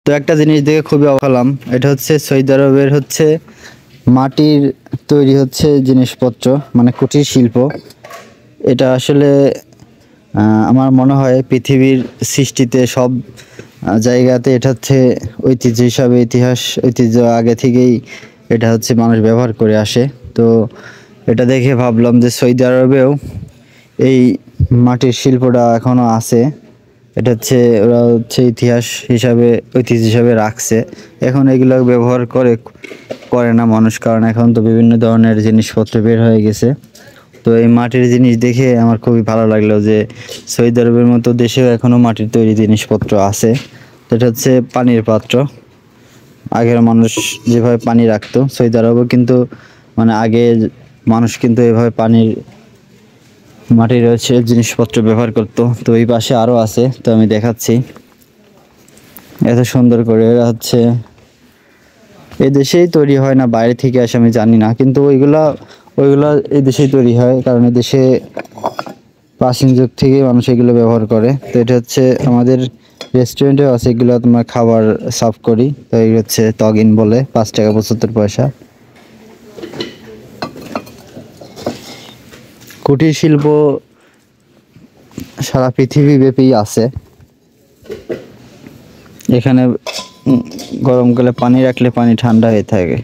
তো একটা জিনিস দেখে খুবই অবাক হলাম, এটা হচ্ছে সৌদি আরবের হচ্ছে মাটির তৈরি হচ্ছে জিনিসপত্র, মানে কুটির শিল্প। এটা আসলে আমার মনে হয় পৃথিবীর সৃষ্টিতে সব জায়গাতে এটা হচ্ছে ঐতিহ্য হিসাবে, ঐতিহ্য আগে থেকেই এটা হচ্ছে মানুষ ব্যবহার করে আসে। তো এটা দেখে ভাবলাম যে সৌদি আরবেও এই মাটির শিল্পটা এখনো আছে। এটা হচ্ছে ওরা হচ্ছে ইতিহাস হিসাবে, ঐতিহ্য হিসাবে রাখছে। এখন এগুলো ব্যবহার করে না মানুষ, কারণ এখন তো বিভিন্ন ধরনের জিনিসপত্র বের হয়ে গেছে। তো এই মাটির জিনিস দেখে আমার খুবই ভালো লাগলো যে সৌদি আরবের মতো দেশেও এখনো মাটির তৈরি জিনিসপত্র আছে। তো এটা হচ্ছে পানির পাত্র। আগের মানুষ যেভাবে পানি রাখতো, সৌদি আরবেও কিন্তু মানে আগে মানুষ কিন্তু এভাবে মাটির হচ্ছে জিনিসপত্র ব্যবহার করতো। তো এই পাশে আরো আছে, তো আমি দেখাচ্ছি। এত সুন্দর করে এরা হচ্ছে এই দেশেই তৈরি হয় না বাইরে থেকে আসে আমি জানি না, কিন্তু ওইগুলা এই দেশেই তৈরি হয়, কারণ এই দেশে প্রাচীন যুগ থেকে মানুষ এগুলো ব্যবহার করে। তো এটা হচ্ছে আমাদের রেস্টুরেন্টেও আছে, এগুলো তোমার খাবার সার্ভ করি। তো এই হচ্ছে তগিন বলে, 5 টাকা 75 পয়সা। কুটির শিল্প সারা পৃথিবী ব্যাপী আছে। এখানে গরমকালে পানি রাখলে পানি ঠান্ডা হয়ে থাকে।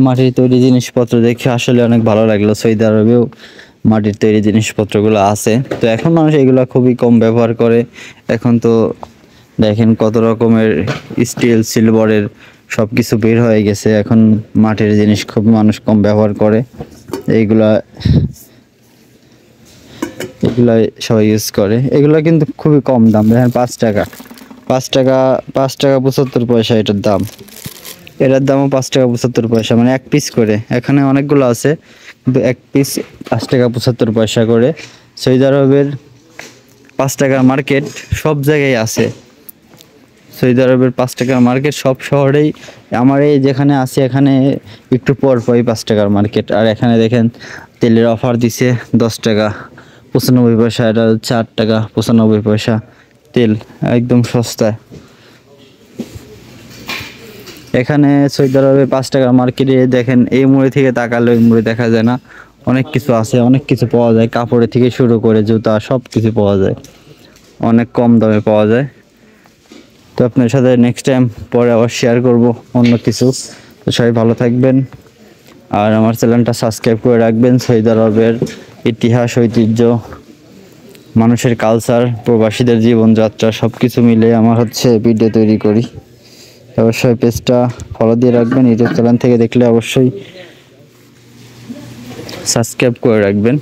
মাটির তৈরি জিনিসপত্র দেখে আসলে অনেক ভালো লাগলো। সৌদি আরবেও মাটির তৈরি জিনিসপত্রগুলো আছে। তো এখন মানুষ এগুলো খুবই কম ব্যবহার করে। এখন তো দেখেন কত রকমের স্টিল, সিলভারের সব কিছু বের হয়ে গেছে। এখন মাটির জিনিস খুব মানুষ কম ব্যবহার করে। এইগুলা এগুলা সবাই ইউজ করে। এগুলা কিন্তু খুবই কম দাম, দেখেন 5 টাকা, 5 টাকা 75 পয়সা এটার দাম। এটার দামও 5 টাকা 75 পয়সা, মানে 1 পিস করে। এখানে অনেকগুলো আছে, কিন্তু 1 পিস 5 টাকা 75 পয়সা করে। সৌদি আরবের 5 টাকার মার্কেট সব জায়গায় আছে। সৌদি আরবের 5 টাকার মার্কেট সব শহরেই। আমার এই যেখানে আছি এখানে একটু পর পরই 5 টাকার মার্কেট। আর এখানে দেখেন তেলের অফার দিছে 10 টাকা 95 পয়সা, এটা হচ্ছে 8 টাকা 95 পয়সা তেল, একদম সস্তায়। এখানে সৌদি আরবে 5 টাকার মার্কেটে দেখেন এই মুড়ি থেকে তাকালে ওই মুড়ি দেখা যায় না। অনেক কিছু আছে, অনেক কিছু পাওয়া যায়, কাপড়ের থেকে শুরু করে জুতা সব কিছু পাওয়া যায়, অনেক কম দামে পাওয়া যায়। তো আপনার সাথে নেক্সট টাইম পরে আবার শেয়ার করব অন্য কিছু। তো সবাই ভালো থাকবেন, আর আমার চ্যানেলটা সাবস্ক্রাইব করে রাখবেন। সৌদি আরবের ইতিহাস, ঐতিহ্য, মানুষের কালচার, প্রবাসীদের জীবনযাত্রা সব কিছু মিলে আমার হচ্ছে ভিডিও তৈরি করি। অবশ্যই পেজটা ফলো দিয়ে রাখবেন। ইউটিউব চ্যানেল থেকে দেখলে অবশ্যই সাবস্ক্রাইব করে রাখবেন।